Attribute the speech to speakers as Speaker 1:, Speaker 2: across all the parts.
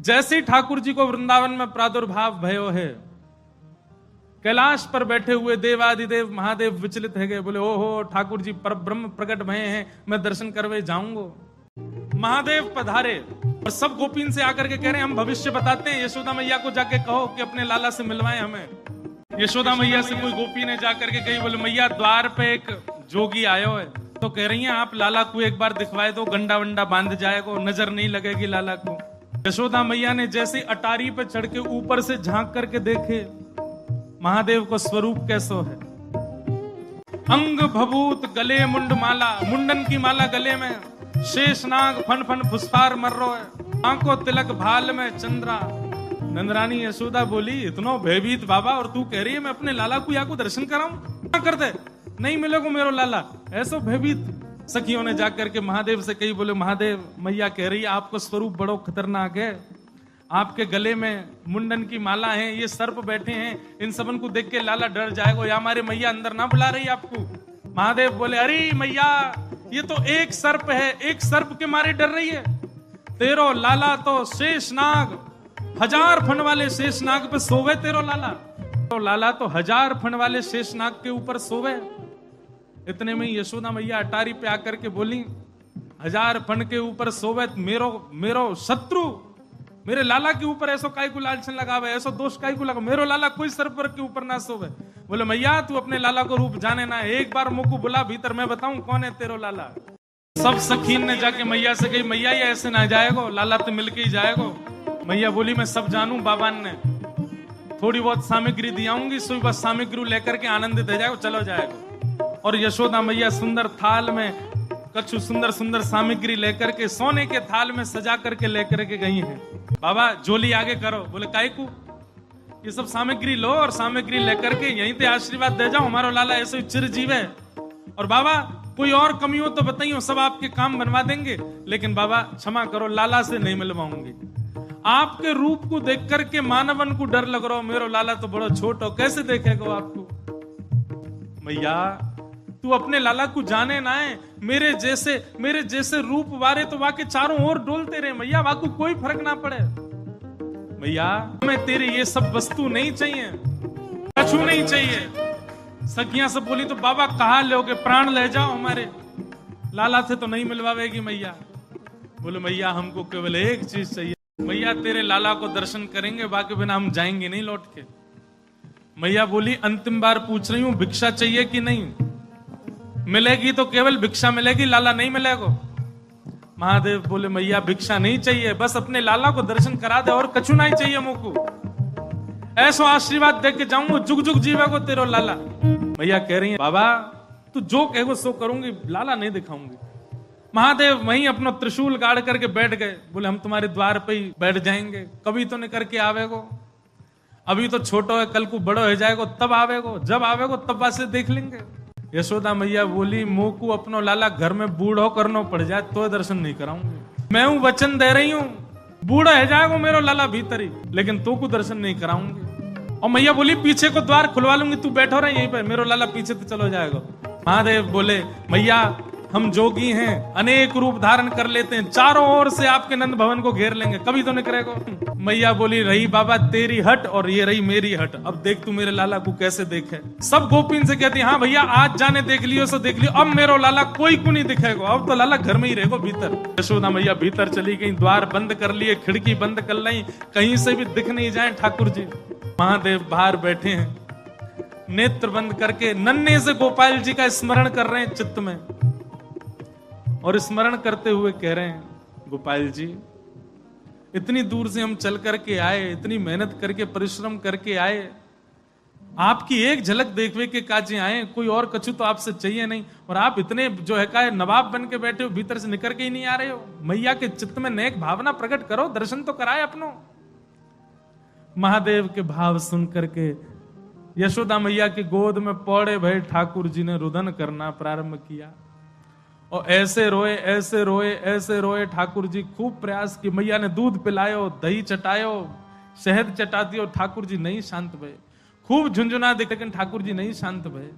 Speaker 1: जैसे ही ठाकुर जी को वृंदावन में प्रादुर्भाव भयो है, कैलाश पर बैठे हुए देवादिदेव महादेव विचलित है गए, बोले ओहो ठाकुर जी पर ब्रह्म प्रकट भये हैं, मैं दर्शन करवे जाऊंगा। महादेव पधारे और सब गोपीन से आकर के कह रहे हैं हम भविष्य बताते हैं, यशोदा मैया को जाके कहो कि अपने लाला से मिलवाएं हमें। यशोदा मैया से कोई गोपी ने जाकर के कही, बोले मैया द्वार पे एक जोगी आयो है, तो कह रही हैं आप लाला को एक बार दिखवाए दो, गंडा वंडा बांध जाएगा, नजर नहीं लगेगी लाला को। यशोदा मैया ने जैसे अटारी पे चढ़ के ऊपर से झांक करके देखे महादेव को स्वरूप कैसो है, अंग भभूत गले मुंड माला, मुंडन की माला गले में, शेषनाग फन फन फुसफार मर रो है, आंखों तिलक भाल में चंद्रा। नंदरानी यशोदा बोली इतनो भयभीत बाबा, और तू कह रही है मैं अपने लाला को या को दर्शन कराऊं, क्या कर दे नहीं मिलेगा मेरो लाला, ऐसो भयभीत। सखियों ने जाकर के महादेव से कही, बोले महादेव मैया कह रही है आपको स्वरूप बड़ो खतरनाक है, आपके गले में मुंडन की माला है, ये सर्प बैठे हैं, इन सबन को देख के लाला डर जाएगा, या हमारे मैया अंदर ना बुला रही आपको। महादेव बोले अरे मैया ये तो एक सर्प है, एक सर्प के मारे डर रही है, तेरो लाला तो शेषनाग 1000 फन वाले शेषनाग पे सोवे, तेरो लाला तो लाला तो 1000 फन वाले शेषनाग के ऊपर सोवे। इतने में यशोदा मैया अटारी पे आकर के बोली 1000 फन के ऊपर सोवे, मेरो शत्रु मेरे लाला के ऊपर ऐसो काय को लालचन लगावे, ऐसो दोष काय को लगा, मेरो लाला कोई सर्प के ऊपर ना सोवे। बोले मैया तू अपने लाला को रूप जाने ना, एक बार मुझको बुला भीतर, मैं बताऊं कौन है तेरो लाला। सब सखीन ने जाके मैया से कही मैया ये ऐसे ना जाएगो, लाला तो मिलके ही जाएगो। मैया बोली मैं सब जानू, बाबान ने थोड़ी बहुत सामग्री दियाऊंगी, सुई बस सामग्री लेकर के आनंदित हो जाएगो, चलो जाएगो। और यशोदा मैया सुंदर थाल में कछु सुंदर सुंदर सामग्री लेकर के सोने के थाल में सजा करके लेकर के गई हैं। बाबा झोली आगे करो, बोले काय को, ये सब सामग्री लो और सामग्री लेकर के यहीं पे आशीर्वाद दे जाओ, हमारा लाला ऐसे चिरजीव है। और बाबा कोई और कमी हो तो बताइए, सब आपके काम बनवा देंगे, लेकिन बाबा क्षमा करो लाला से नहीं मिलवाऊंगी। आपके रूप को देख करके मानवन को डर लग रहा हो, मेरो लाला तो बड़ा छोट हो, कैसे देखेगा आपको। मैया तू अपने लाला को जाने ना है, मेरे जैसे रूप वारे तो वाके चारों ओर डोलते रहे मैया, वाको कोई फर्क ना पड़े। मैया हमें तेरी ये सब वस्तु नहीं चाहिए, कछु नहीं चाहिए। सखियां सब बोली तो बाबा कहा लोगे, प्राण ले जाओ हमारे, लाला से तो नहीं मिलवावेगी मैया। बोले मैया हमको केवल एक चीज चाहिए, मैया तेरे लाला को दर्शन करेंगे, बाकी बिना हम जाएंगे नहीं लौट के। मैया बोली अंतिम बार पूछ रही हूं भिक्षा चाहिए कि नहीं, मिलेगी तो केवल भिक्षा मिलेगी, लाला नहीं मिलेगा। महादेव बोले मैया भिक्षा नहीं चाहिए, बस अपने लाला को दर्शन करा दे और कछु नहीं चाहिए मुझको, ऐसा आशीर्वाद दे के जाऊंगा, जुग जुग जीवेगो तेरो लाला। मैया कह रही है बाबा तू जो कहेगो सो करूंगी, लाला नहीं दिखाऊंगी। महादेव वहीं अपना त्रिशूल गाड़ करके बैठ गए, बोले हम तुम्हारे द्वार पे ही बैठ जाएंगे, कभी तो नहीं करके आवेगो, अभी तो छोटो है, कल को बड़ो हो जाएगो तब आवेगो, जब आवेगो तब वासे देख लेंगे। यशोदा मैया बोली मुंह को अपनो लाला घर में बूढ़ो करनो पड़ जाए तो दर्शन नहीं कराऊंगी, मैं हूं वचन दे रही हूं, बूढ़ा है जाएगा मेरो लाला भीतर ही, लेकिन तो को दर्शन नहीं कराऊंगी। और मैया बोली पीछे को द्वार खुलवा लूंगी, तू बैठो रहे यहीं पे, मेरो लाला पीछे तो चलो जाएगा। महादेव बोले मैया हम जोगी हैं, अनेक रूप धारण कर लेते हैं, चारों ओर से आपके नंद भवन को घेर लेंगे, कभी तो नहीं करेगा। मैया बोली रही बाबा तेरी हट और ये रही मेरी हट, अब देख तू मेरे लाला को कैसे देखे। सब गोपीन से कहती हाँ भैया आज जाने देख लियो सो देख लियो, अब मेरो लाला कोई को नहीं दिखेगा, अब तो लाला घर में ही रहेगा भीतर। यशोदा मैया भीतर चली गई, द्वार बंद कर लिए, खिड़की बंद कर ली, कहीं से भी दिख नहीं जाए ठाकुर जी। महादेव बाहर बैठे हैं, नेत्र बंद करके नन्हे से गोपाल जी का स्मरण कर रहे हैं चित्त में, और स्मरण करते हुए कह रहे हैं गोपाल जी इतनी दूर से हम चल करके आए, इतनी मेहनत करके परिश्रम करके आए, आपकी एक झलक देखने के काजे आए, कोई और कछु तो आपसे चाहिए नहीं, और आप इतने जो है का नवाब बन के बैठे हो, भीतर से निकल के ही नहीं आ रहे हो। मैया के चित्त में नेक भावना प्रकट करो, दर्शन तो कराए अपनो। महादेव के भाव सुन करके यशोदा मैया की गोद में पौड़े भय ठाकुर जी ने रुदन करना प्रारंभ किया, और ऐसे रोए ऐसे रोए ऐसे रोए। ठाकुर जी खूब प्रयास की, मैया ने दूध पिलायो, दही चटायो, शहद चटा दियो, ठाकुर जी नहीं शांत भये। खूब झुंझुना दे, लेकिन ठाकुर जी नहीं शांत भये।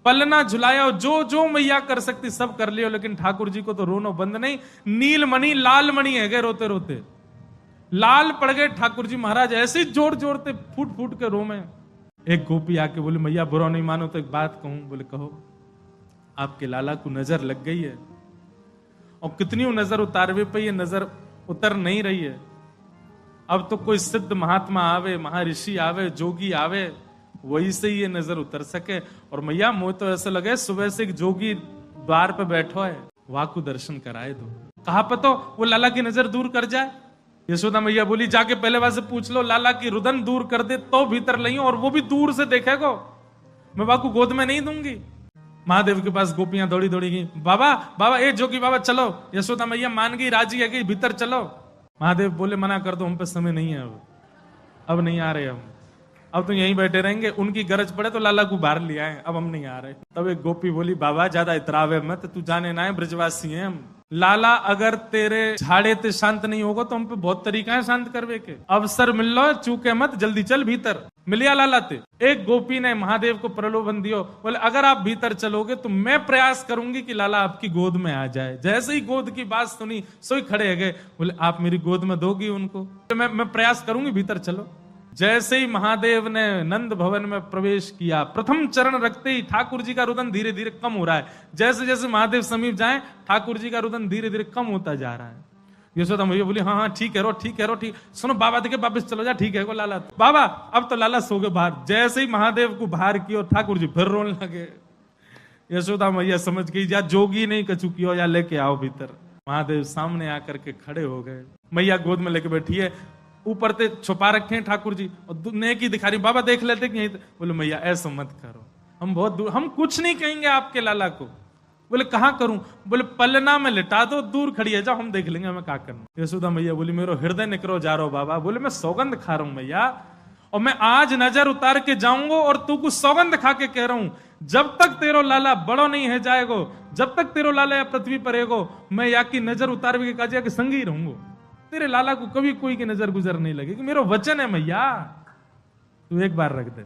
Speaker 1: पलना झुलायो, जो जो मैया कर सकती सब कर लियो, लेकिन ठाकुर जी को तो रोनो बंद नहीं। नीलमणि लालमणि है गए रोते रोते, लाल पड़ गए ठाकुर जी महाराज, ऐसे जोर जोरते फूट फूट के रो में। एक गोपी आके बोली मैया बुरा नहीं मानो तो एक बात कहूं। बोले कहो। आपके लाला को नजर लग गई है, और कितनी नजर उतारवे पे ये नजर उतर नहीं रही है। अब तो कोई सिद्ध महात्मा आवे, महर्षि आवे, जोगी आवे, वही से ये नजर उतर सके। और मैया मुझे तो ऐसा लगे सुबह से एक जोगी द्वार पे बैठो है, वहां को दर्शन कराए दो। कहा पतो वो लाला की नजर दूर कर जाए। यशोदा मैया बोली जाके पहले वहां से पूछ लो, लाला की रुदन दूर कर दे तो भीतर लइयो, और वो भी दूर से देखेगो, मैं बाकू गोद में नहीं दूंगी। महादेव के पास गोपियां दौड़ी दौड़ी गई, बाबा बाबा ए जोगी बाबा चलो। यशोदा मैया मान गई, राजी है कि भीतर चलो। महादेव बोले मना कर दो, हम पे समय नहीं है, अब नहीं आ रहे हम, अब तो यहीं बैठे रहेंगे, उनकी गरज पड़े तो लाला को बाहर ले आए, अब हम नहीं आ रहे। तब एक गोपी बोली बाबा ज्यादा इतरावे मत, तू जाने ना है ब्रजवासी हैं हम। लाला अगर तेरे झाड़े ते शांत नहीं होगा तो हम पे बहुत तरीका है शांत करवे के। अवसर मिल लो, चूके मत, जल्दी चल भीतर। मिलिया लाला ते। एक गोपी ने महादेव को प्रलोभन दियो, बोले अगर आप भीतर चलोगे तो मैं प्रयास करूंगी कि लाला आपकी गोद में आ जाए। जैसे ही गोद की बात सुनी सोई खड़े गए, बोले आप मेरी गोद में दोगी उनको? मैं प्रयास करूंगी, भीतर चलो। जैसे ही महादेव ने नंद भवन में प्रवेश किया, प्रथम चरण रखते ही ठाकुर जी का रुदन धीरे धीरे कम हो रहा है। जैसे जैसे महादेव समीप जाए ठाकुर जी का रुदन धीरे धीरे कम होता जा रहा है। यशोदा मैया बोली हाँ हाँ ठीक है रो, ठीक है रो, ठीक। सुनो बाबा देखे वापिस चलो जा, ठीक है को लाला। बाबा अब तो लाला सो गए बाहर। जैसे ही महादेव को बाहर किया ठाकुर जी फिर रोने लगे। यशोदा मैया समझ गई या जोगी नहीं कछु किया, या लेके आओ भीतर। महादेव सामने आकर के खड़े हो गए, मैया गोद में लेके बैठी है, ऊपर ते छुपा रखे हैं ठाकुर जी, और नेकी दिखा रही। बाबा देख लेते कि बोले मैया ऐसा मत करो, हम बहुत दूर, हम कुछ नहीं कहेंगे आपके लाला को। बोले कहां करूं? बोले पलना में लिटा दो, दूर खड़ी है, जाओ हम देख लेंगे हमें क्या करना। यशोदा मैया बोली मेरो हृदय निकरो जा रहा बाबा। बोले मैं सौगंध खा रहा हूं मैया, और मैं आज नजर उतार के जाऊंगा, और तू कुछ सौगंध खा के कह रहा हूं जब तक तेरो लाला बड़ो नहीं है जाएगो, जब तक तेरो लाला या पृथ्वी पर रहेगो, मैं या की नजर उतार के काजिया के संग ही रहूंगा। तेरे लाला को कभी कोई की नजर गुजर नहीं लगेगी, मेरा वचन है मैया, तू एक बार रख दे।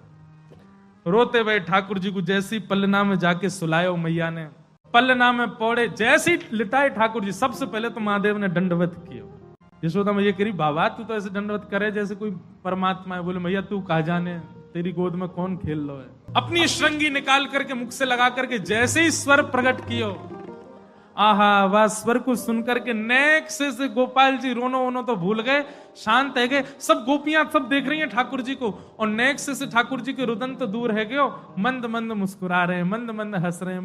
Speaker 1: रोते हुए ठाकुर जी को जैसी पलना में जाके सुलायो मैया ने, पलना में पौड़े जैसी लिटाए ठाकुर जी। सबसे पहले तो महादेव ने दंडवत किया। यशोदा मैया कह रही बाबा तू तो ऐसे दंडवत करे जैसे कोई परमात्मा है। बोले मैया तू कहा जाने, तेरी गोद में कौन खेल लो है। अपनी श्रृंगी निकाल करके मुख से लगा करके जैसे ही स्वर प्रकट कियो, आहा वह स्वर को सुनकर के नेक से गोपाल जी रोनो वोनो तो भूल गए, शांत है गए। सब गोपियां सब देख रही हैं ठाकुर जी को, और नेक से ठाकुर जी के रुदन तो दूर है गयो, मंद मंद मुस्कुरा रहे हैं, मंद मंद हंस रहे हैं।